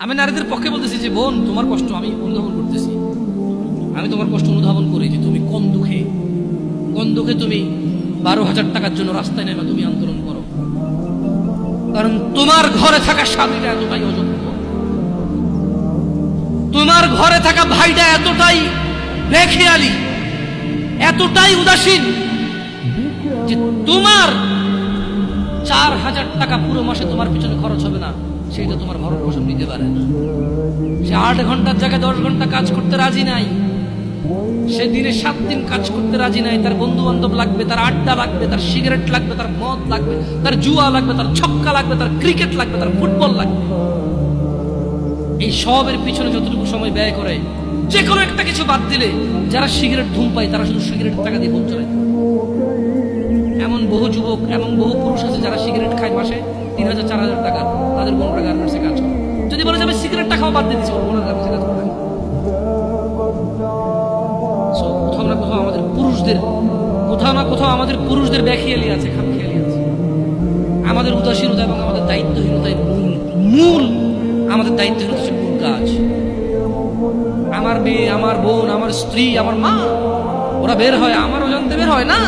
আমি নারীদের পক্ষে বলতেছি যে বোন, তোমার কষ্ট আমি অনুধাবন করতেছি। আমি তোমার কষ্ট অনুধাবন করি যে তুমি কোন দুঃখে তুমি 12,000 টাকার জন্য রাস্তায় নেমে তুমি আন্দোলন করো। কারণ তোমার ঘরে থাকা স্বামীটা এতটাই অযোগ্য, তোমার ঘরে থাকা ভাইটা এতটাই বেখেয়ালি, এতটাই উদাসীন যে তোমার 4,000 টাকা পুরো মাসে তোমার পিছনে খরচ হবে না, সেটা তোমার ভরণ পোষণ নিতে পারে না। সে 8 ঘন্টার জায়গায় 10 ঘন্টা কাজ করতে রাজি নাই, সে দিনে 7 দিন কাজ করতে রাজি নাই। তার বন্ধু বান্ধব লাগবে, তার আড্ডা লাগবে, তার সিগারেট লাগবে, তার মদ লাগবে, তার জুয়া লাগবে, তার ছক্কা লাগবে, তার ক্রিকেট লাগবে, তার ফুটবল লাগবে। এই সবের পিছনে যতটুকু সময় ব্যয় করে, যে কোনো একটা কিছু বাদ দিলে, যারা সিগারেট ধূম পায় তারা শুধু সিগারেটের টাকা দিয়ে চলে। এমন বহু যুবক, এমন বহু পুরুষ আছে যারা সিগারেট খায় মাসে 3,000 4,000 টাকা, তাদের বোনরা গার্মেন্টসে কাজ করে। যদি বলে যাবে সিগারেটটা খাওয়া বাদ দিয়ে দিচ্ছে, বোনরা গার্মেন্টসে কাজ করে। কোথাও না কোথাও আমাদের পুরুষদের ব্যাখিয়ালি আছে, খামখেয়ালি আছে। আমাদের উদাসীনতা এবং আমাদের দায়িত্বহীনতায় মূল আমাদের দায়িত্বহীনতা হচ্ছে মূল কাজ। আমার মেয়ে, আমার বোন, আমার স্ত্রী, আমার মা, ওরা বের হয়, আমার অজান্তে বের হয় না।